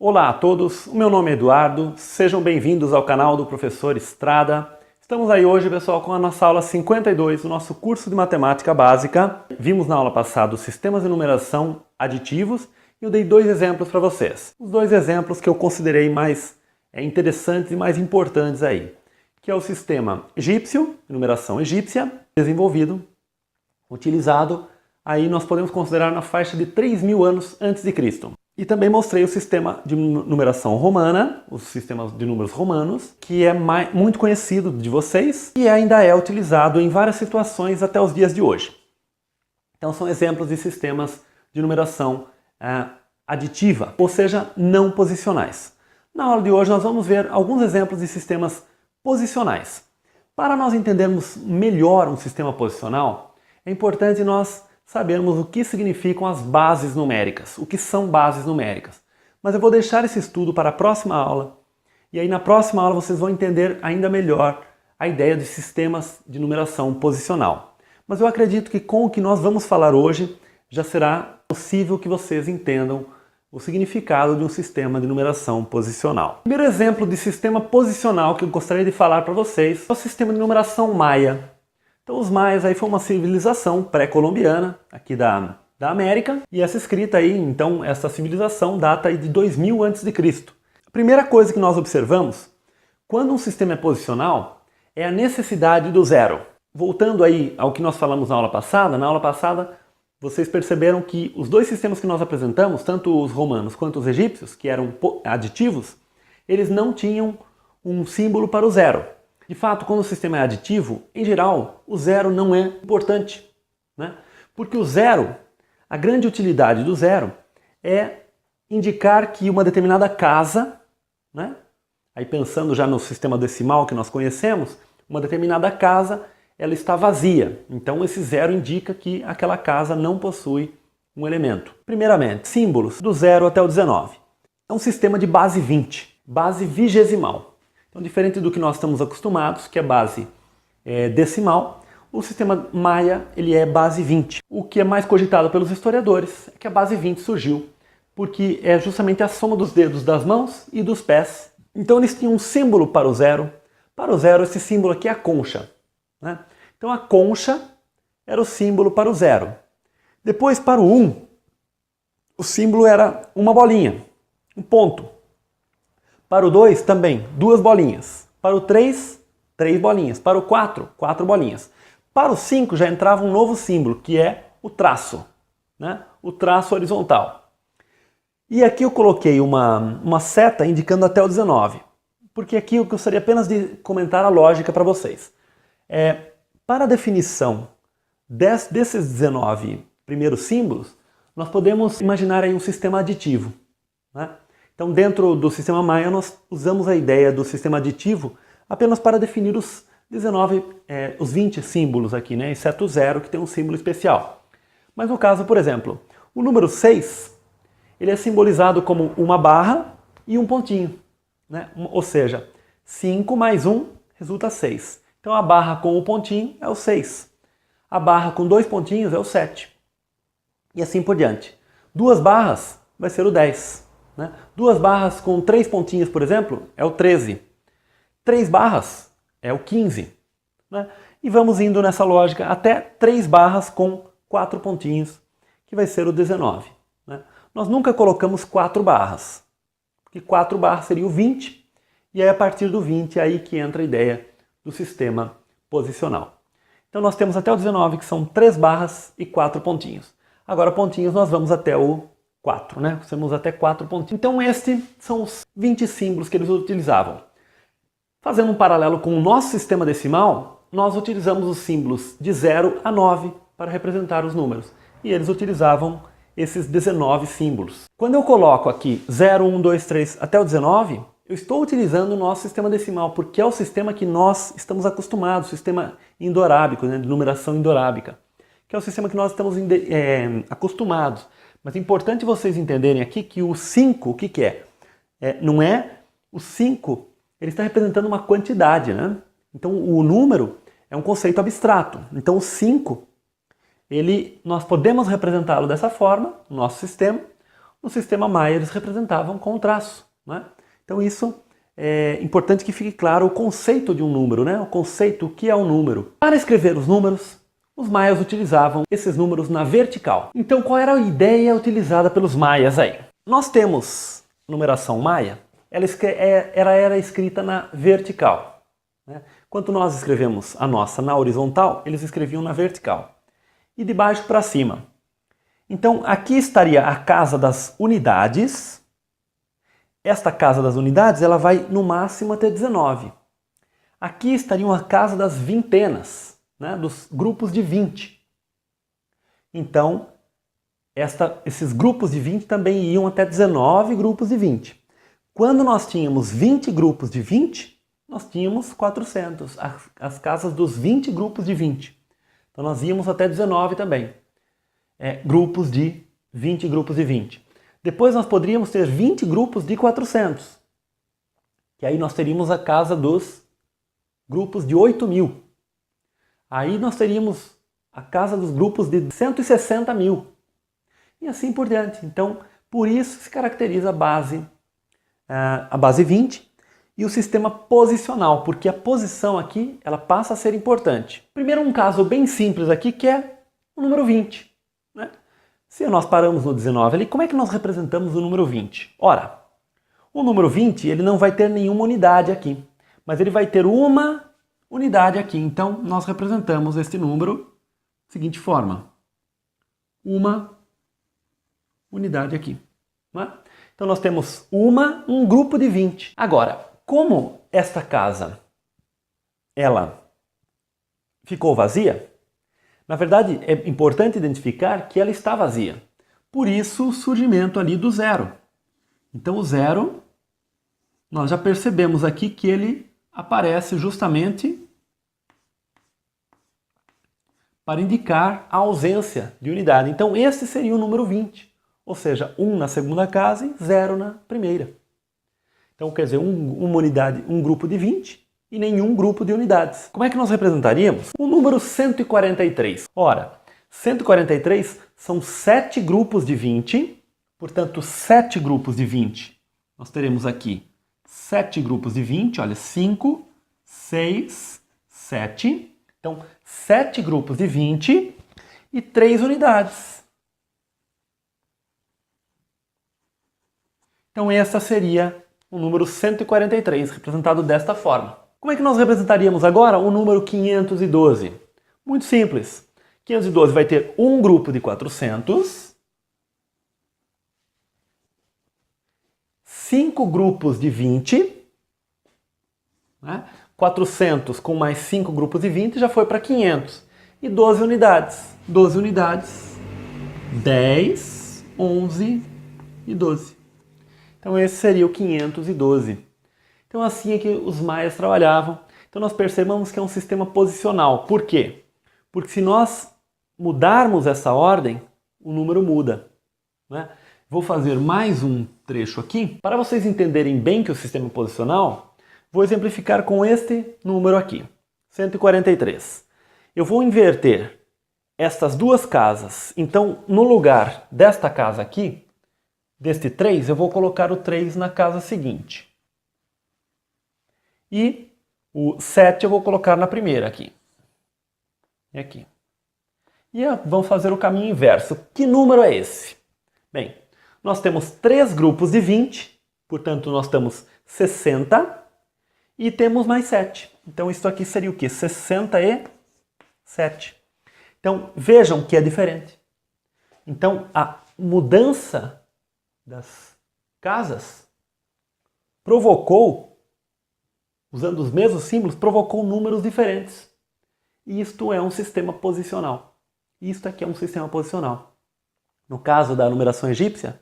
Olá a todos, o meu nome é Eduardo, sejam bem-vindos ao canal do Professor Estrada. Estamos aí hoje, pessoal, com a nossa aula 52 do nosso curso de Matemática Básica. Vimos na aula passada os sistemas de numeração aditivos e eu dei dois exemplos para vocês. Os dois exemplos que eu considerei mais interessantes e mais importantes aí, que é o sistema egípcio, numeração egípcia, desenvolvido, utilizado, aí nós podemos considerar na faixa de 3.000 anos antes de Cristo. E também mostrei o sistema de numeração romana, os sistemas de números romanos, que é muito conhecido de vocês e ainda é utilizado em várias situações até os dias de hoje. Então são exemplos de sistemas de numeração aditiva, ou seja, não posicionais. Na aula de hoje nós vamos ver alguns exemplos de sistemas posicionais. Para nós entendermos melhor um sistema posicional, é importante nós sabermos o que significam as bases numéricas, o que são bases numéricas. Mas eu vou deixar esse estudo para a próxima aula, e aí na próxima aula vocês vão entender ainda melhor a ideia de sistemas de numeração posicional. Mas eu acredito que com o que nós vamos falar hoje, já será possível que vocês entendam o significado de um sistema de numeração posicional. O primeiro exemplo de sistema posicional que eu gostaria de falar para vocês é o sistema de numeração maia. Então os maias aí foi uma civilização pré-colombiana aqui da América, e essa escrita aí, então, essa civilização data aí de 2000 a.C. A primeira coisa que nós observamos, quando um sistema é posicional, é a necessidade do zero. Voltando aí ao que nós falamos na aula passada vocês perceberam que os dois sistemas que nós apresentamos, tanto os romanos quanto os egípcios, que eram aditivos, eles não tinham um símbolo para o zero. De fato, quando o sistema é aditivo, em geral, o zero não é importante, né? Porque o zero, a grande utilidade do zero é indicar que uma determinada casa, né? Aí pensando já no sistema decimal que nós conhecemos, uma determinada casa, ela está vazia. Então esse zero indica que aquela casa não possui um elemento. Primeiramente, símbolos do 0 até o 19. É um sistema de base 20, base vigesimal. Então, diferente do que nós estamos acostumados, que é base decimal, o sistema maia ele é base 20. O que é mais cogitado pelos historiadores é que a base 20 surgiu porque é justamente a soma dos dedos das mãos e dos pés. Então eles tinham um símbolo para o zero. Para o zero, esse símbolo aqui é a concha, né? Então a concha era o símbolo para o zero. Depois, para o 1, o símbolo era uma bolinha, um ponto. Para o 2, também, 2 bolinhas. Para o 3, 3 bolinhas. Para o 4, 4 bolinhas. Para o 5 já entrava um novo símbolo, que é o traço, né? O traço horizontal. E aqui eu coloquei uma seta indicando até o 19, porque aqui eu gostaria apenas de comentar a lógica para vocês. Para a definição desses 19 primeiros símbolos, nós podemos imaginar aí um sistema aditivo, né? Então, dentro do sistema maia, nós usamos a ideia do sistema aditivo apenas para definir os 20 símbolos aqui, né? Exceto o 0, que tem um símbolo especial. Mas no caso, por exemplo, o número 6, ele é simbolizado como uma barra e um pontinho, né? Ou seja, 5 mais 1 resulta 6. Então, a barra com o pontinho é o 6. A barra com 2 pontinhos é o 7. E assim por diante. 2 barras vai ser o 10. 2 barras com 3 pontinhos, por exemplo, é o 13. 3 barras é o 15. Né? E vamos indo nessa lógica até 3 barras com 4 pontinhos, que vai ser o 19. Né? Nós nunca colocamos 4 barras, porque 4 barras seria o 20, e aí a partir do 20 é aí que entra a ideia do sistema posicional. Então nós temos até o 19, que são 3 barras e 4 pontinhos. Agora pontinhos nós vamos até o 4, né? Temos até 4 pontinhos. Então estes são os 20 símbolos que eles utilizavam. Fazendo um paralelo com o nosso sistema decimal, nós utilizamos os símbolos de 0 a 9 para representar os números. E eles utilizavam esses 19 símbolos. Quando eu coloco aqui 0, 1, 2, 3 até o 19, eu estou utilizando o nosso sistema decimal, porque é o sistema que nós estamos acostumados, o sistema indoarábico, né? De numeração indoarábica, que é o sistema que nós estamos acostumados. Mas é importante vocês entenderem aqui que o 5, o que é? Não é o 5, ele está representando uma quantidade, né? Então o número é um conceito abstrato. Então o 5, nós podemos representá-lo dessa forma, no nosso sistema, No sistema Maia eles representavam com o traço, né? Então isso é importante que fique claro o conceito de um número, né? O conceito, o que é um número. Para escrever os números, os maias utilizavam esses números na vertical. Então qual era a ideia utilizada pelos maias aí? Nós temos numeração maia, ela era escrita na vertical, né? Enquanto nós escrevemos a nossa na horizontal, eles escreviam na vertical. E de baixo para cima. Então aqui estaria a casa das unidades. Esta casa das unidades ela vai no máximo até 19. Aqui estaria a casa das vintenas, né, dos grupos de 20. Então esses grupos de 20 também iam até 19 grupos de 20. Quando nós tínhamos 20 grupos de 20, nós tínhamos 400, as casas dos 20 grupos de 20. Então nós íamos até 19 também. Grupos de 20 grupos de 20. Depois nós poderíamos ter 20 grupos de 400. Que aí nós teríamos a casa dos grupos de 8.000. Aí nós teríamos a casa dos grupos de 160.000. E assim por diante. Então, por isso se caracteriza a base 20 e o sistema posicional, porque a posição aqui ela passa a ser importante. Primeiro um caso bem simples aqui que é o número 20. Né? Se nós paramos no 19 ali, como é que nós representamos o número 20? Ora, o número 20 ele não vai ter nenhuma unidade aqui, mas ele vai ter uma unidade aqui. Então nós representamos este número da seguinte forma. Uma unidade aqui. Né? Então nós temos um grupo de 20. Agora, como esta casa ela ficou vazia, na verdade é importante identificar que ela está vazia. Por isso o surgimento ali do zero. Então o zero, nós já percebemos aqui que ele aparece justamente para indicar a ausência de unidade. Então esse seria o número 20. Ou seja, 1 na segunda casa e 0 na primeira. Então, quer dizer, uma unidade, um grupo de 20 e nenhum grupo de unidades. Como é que nós representaríamos? O número 143. Ora, 143 são 7 grupos de 20, portanto, 7 grupos de 20. Nós teremos aqui 7 grupos de 20, olha, 5, 6, 7. Então, 7 grupos de 20 e 3 unidades. Então essa seria o número 143, representado desta forma. Como é que nós representaríamos agora o número 512? Muito simples. 512 vai ter um grupo de 400, 5 grupos de 20, né? 400 com mais 5 grupos de 20 já foi para 500. E 12 unidades. 12 unidades, 10, 11 e 12. Então esse seria o 512. Então assim é que os maias trabalhavam. Então nós percebemos que é um sistema posicional. Por quê? Porque se nós mudarmos essa ordem, o número muda. Né? Vou fazer mais um trecho aqui. Para vocês entenderem bem que o sistema é posicional, vou exemplificar com este número aqui, 143. Eu vou inverter estas duas casas. Então no lugar desta casa aqui, deste 3, eu vou colocar o 3 na casa seguinte. E o 7 eu vou colocar na primeira aqui. E aqui. E vamos fazer o caminho inverso. Que número é esse? Bem, nós temos 3 grupos de 20, portanto nós temos 60 e temos mais 7. Então isso aqui seria o quê? 67. Então vejam que é diferente. Então a mudança das casas provocou, usando os mesmos símbolos, provocou números diferentes. E isto é um sistema posicional. Isto aqui é um sistema posicional. No caso da numeração egípcia,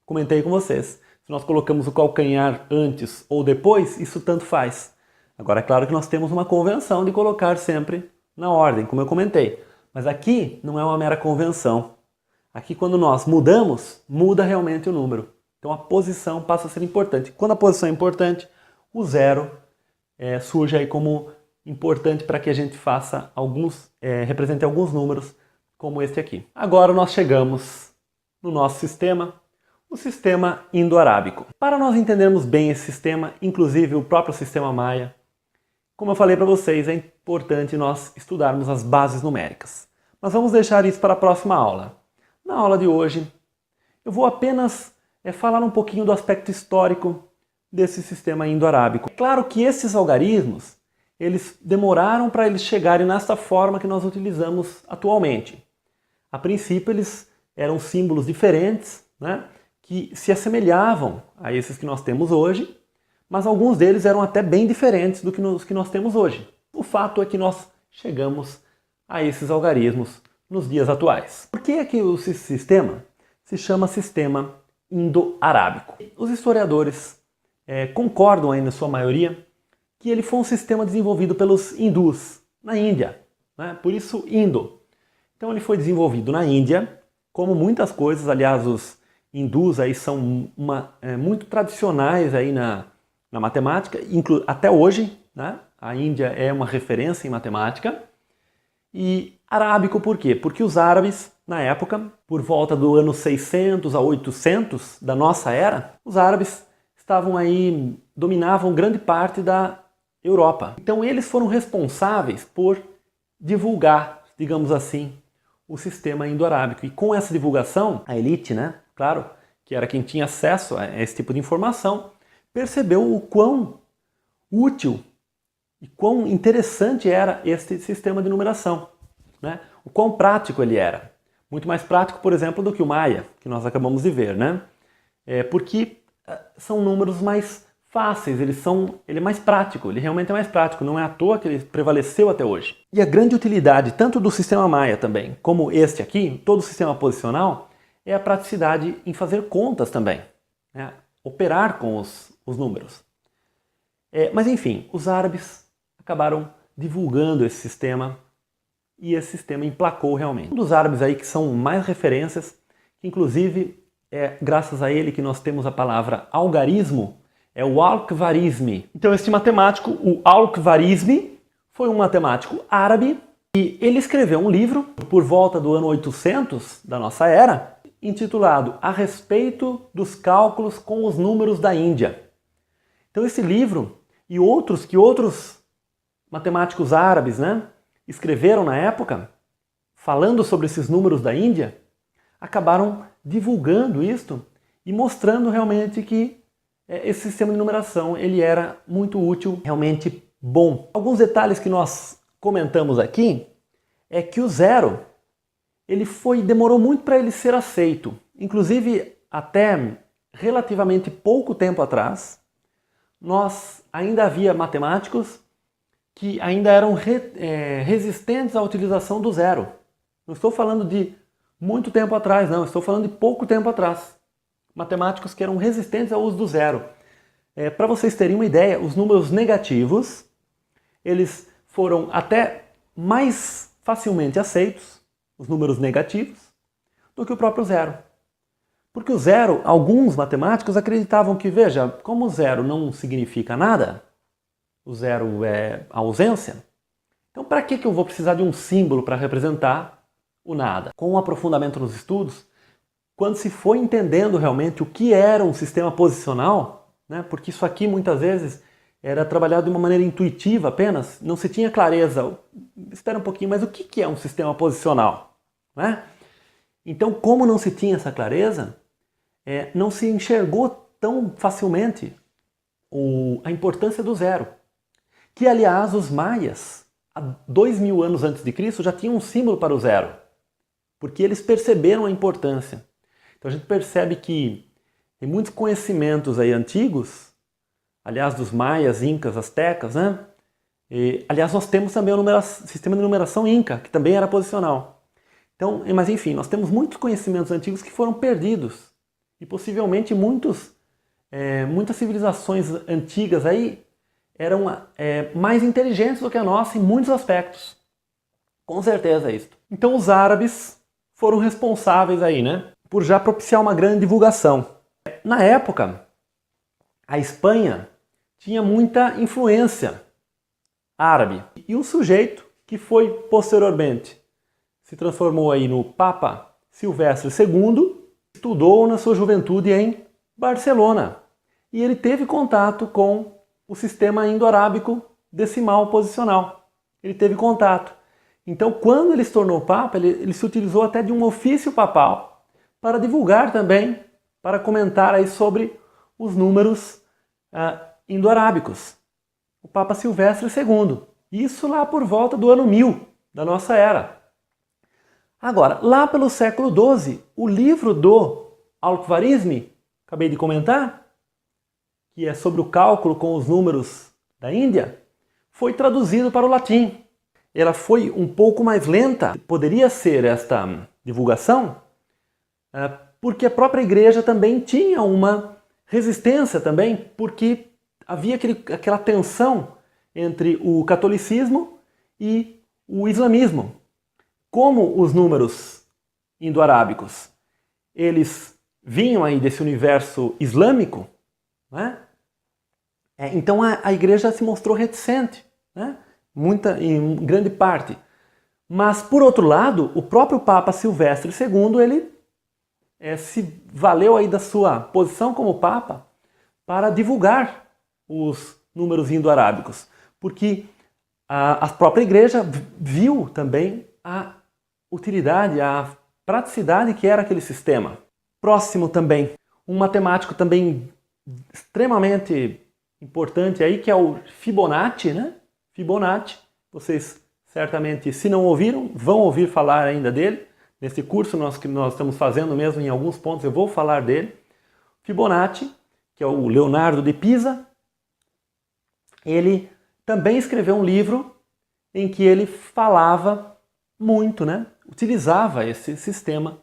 comentei com vocês, se nós colocamos o calcanhar antes ou depois, isso tanto faz. Agora é claro que nós temos uma convenção de colocar sempre na ordem, como eu comentei. Mas aqui não é uma mera convenção. Aqui quando nós mudamos, muda realmente o número. Então a posição passa a ser importante. Quando a posição é importante, o zero surge aí como importante para que a gente faça represente alguns números como este aqui. Agora nós chegamos no nosso sistema, o sistema indo-arábico. Para nós entendermos bem esse sistema, inclusive o próprio sistema maia, como eu falei para vocês, é importante nós estudarmos as bases numéricas. Mas vamos deixar isso para a próxima aula. Na aula de hoje, eu vou apenas falar um pouquinho do aspecto histórico desse sistema indo-arábico. É claro que esses algarismos, eles demoraram para eles chegarem nessa forma que nós utilizamos atualmente. A princípio, eles eram símbolos diferentes, né, que se assemelhavam a esses que nós temos hoje, mas alguns deles eram até bem diferentes do que nós temos hoje. O fato é que nós chegamos a esses algarismos nos dias atuais. Por que é que esse sistema se chama sistema indo-arábico? Os historiadores concordam aí na sua maioria que ele foi um sistema desenvolvido pelos hindus na Índia, né? Por isso Indo. Então ele foi desenvolvido na Índia, como muitas coisas. Aliás, os hindus aí são muito tradicionais aí na matemática, até hoje, né? A Índia é uma referência em matemática. E arábico por quê? Porque os árabes, na época, por volta do ano 600 a 800 da nossa era, os árabes estavam aí, dominavam grande parte da Europa. Então eles foram responsáveis por divulgar, digamos assim, o sistema indo-arábico. E com essa divulgação, a elite, né, claro, que era quem tinha acesso a esse tipo de informação, percebeu o quão útil e quão interessante era este sistema de numeração, né? O quão prático ele era. Muito mais prático, por exemplo, do que o Maia, que nós acabamos de ver, né? Porque são números mais fáceis, ele é mais prático, ele realmente é mais prático, não é à toa que ele prevaleceu até hoje. E a grande utilidade, tanto do sistema Maia também, como este aqui, todo o sistema posicional, é a praticidade em fazer contas também, né? Operar com os números. Mas enfim, os árabes acabaram divulgando esse sistema e esse sistema emplacou realmente. Um dos árabes aí que são mais referências, que inclusive é graças a ele que nós temos a palavra algarismo, é o Al-Khwarizmi. Então esse matemático, o Al-Khwarizmi, foi um matemático árabe e ele escreveu um livro por volta do ano 800 da nossa era, intitulado A Respeito dos Cálculos com os Números da Índia. Então esse livro e outros matemáticos árabes, né, escreveram na época, falando sobre esses números da Índia, acabaram divulgando isto e mostrando realmente que esse sistema de numeração ele era muito útil, realmente bom. Alguns detalhes que nós comentamos aqui é que o zero demorou muito para ele ser aceito. Inclusive, até relativamente pouco tempo atrás, ainda havia matemáticos que ainda eram resistentes à utilização do zero. Não estou falando de muito tempo atrás, não. Estou falando de pouco tempo atrás. Matemáticos que eram resistentes ao uso do zero. Para vocês terem uma ideia, os números negativos, eles foram até mais facilmente aceitos, os números negativos, do que o próprio zero. Porque o zero, alguns matemáticos acreditavam que, veja, como o zero não significa nada, o zero é a ausência, então para que eu vou precisar de um símbolo para representar o nada? Com o aprofundamento nos estudos, quando se foi entendendo realmente o que era um sistema posicional, né, porque isso aqui muitas vezes era trabalhado de uma maneira intuitiva apenas, não se tinha clareza, espera um pouquinho, mas o que é um sistema posicional? Né? Então, como não se tinha essa clareza, não se enxergou tão facilmente a importância do zero. Que, aliás, os maias, há 2000 anos antes de Cristo, já tinham um símbolo para o zero, porque eles perceberam a importância. Então a gente percebe que tem muitos conhecimentos aí antigos, aliás, dos maias, incas, astecas, né? Aliás, nós temos também o sistema de numeração inca, que também era posicional. Então, mas enfim, nós temos muitos conhecimentos antigos que foram perdidos. E possivelmente muitas civilizações antigas aí eram mais inteligentes do que a nossa em muitos aspectos. Com certeza é isso. Então os árabes foram responsáveis aí, né, por já propiciar uma grande divulgação. Na época, a Espanha tinha muita influência árabe. E um sujeito que foi posteriormente se transformou aí no Papa Silvestre II, estudou na sua juventude em Barcelona e ele teve contato com o sistema indo-arábico decimal posicional. Ele teve contato. Então, quando ele se tornou Papa, ele se utilizou até de um ofício papal para divulgar também, para comentar aí sobre os números indo-arábicos. O Papa Silvestre II. Isso lá por volta do ano 1000 da nossa era. Agora, lá pelo século XII, o livro do Al-Khwarizmi, acabei de comentar, que é sobre o cálculo com os números da Índia, foi traduzido para o latim. Ela foi um pouco mais lenta, poderia ser esta divulgação, porque a própria igreja também tinha uma resistência também, porque havia aquela tensão entre o catolicismo e o islamismo. Como os números indo-arábicos, eles vinham aí desse universo islâmico, né? Então a igreja se mostrou reticente, né? Em grande parte. Mas, por outro lado, o próprio Papa Silvestre II, ele se valeu aí da sua posição como Papa para divulgar os números indo-arábicos, porque a própria igreja viu também a utilidade, a praticidade que era aquele sistema. Próximo também, um matemático também extremamente importante aí, que é o Fibonacci, né? Fibonacci, vocês certamente, se não ouviram, vão ouvir falar ainda dele. Nesse curso que nós estamos fazendo mesmo, em alguns pontos eu vou falar dele. Fibonacci, que é o Leonardo de Pisa, ele também escreveu um livro em que ele falava muito, né? Utilizava esse sistema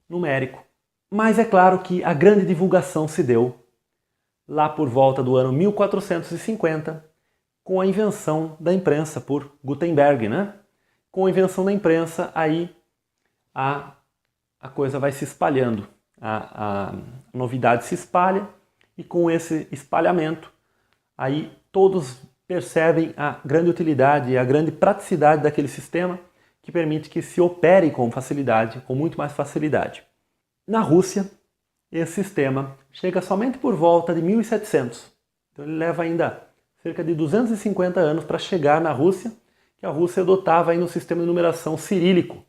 numérico. Mas é claro que a grande divulgação se deu lá por volta do ano 1450, com a invenção da imprensa por Gutenberg, né? Com a invenção da imprensa, aí a coisa vai se espalhando, a novidade se espalha, e com esse espalhamento, aí todos percebem a grande utilidade e a grande praticidade daquele sistema, que permite que se opere com facilidade, com muito mais facilidade. Na Rússia, esse sistema chega somente por volta de 1700. Então ele leva ainda cerca de 250 anos para chegar na Rússia, que a Rússia adotava ainda um sistema de numeração cirílico,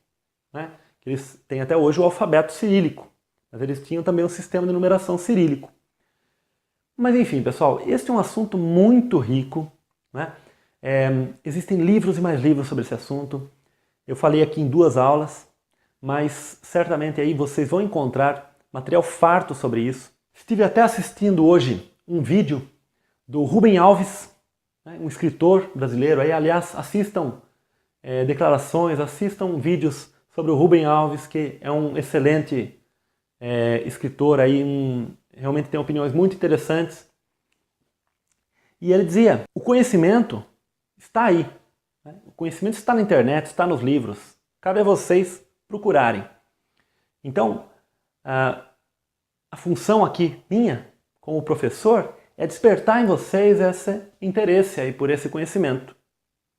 né? Eles têm até hoje o alfabeto cirílico, mas eles tinham também um sistema de numeração cirílico. Mas enfim, pessoal, este é um assunto muito rico, né? Existem livros e mais livros sobre esse assunto. Eu falei aqui em 2 aulas, mas certamente aí vocês vão encontrar material farto sobre isso. Estive até assistindo hoje um vídeo do Rubem Alves, né, um escritor brasileiro. Aí, aliás, assistam declarações, assistam vídeos sobre o Rubem Alves, que é um excelente escritor, aí, realmente tem opiniões muito interessantes. E ele dizia, o conhecimento está aí. Né? O conhecimento está na internet, está nos livros. Cabe a vocês procurarem. Então, a função aqui minha, como professor, é despertar em vocês esse interesse aí por esse conhecimento,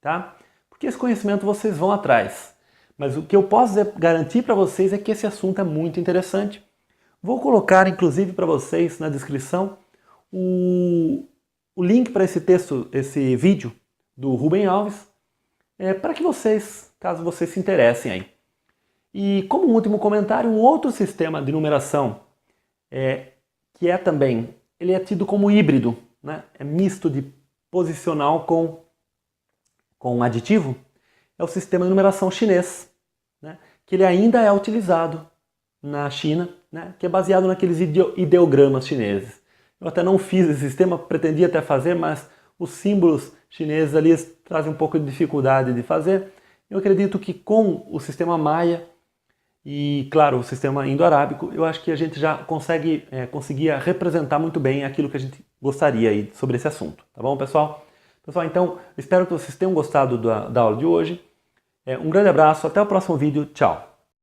tá? Porque esse conhecimento vocês vão atrás. Mas o que eu posso garantir para vocês é que esse assunto é muito interessante. Vou colocar, inclusive, para vocês na descrição o link para esse texto, esse vídeo do Rubem Alves, para que vocês, caso vocês se interessem aí. E como último comentário, um outro sistema de numeração que também, ele é tido como híbrido, né? É misto de posicional com aditivo, é o sistema de numeração chinês, né? Que ele ainda é utilizado na China, né? Que é baseado naqueles ideogramas chineses. Eu até não fiz esse sistema, pretendia até fazer, mas os símbolos chineses ali trazem um pouco de dificuldade de fazer. Eu acredito que com o sistema Maia e, claro, o sistema indo-arábico, eu acho que a gente já conseguia representar muito bem aquilo que a gente gostaria aí sobre esse assunto. Tá bom, pessoal? Pessoal, então, espero que vocês tenham gostado da aula de hoje. Um grande abraço, até o próximo vídeo. Tchau!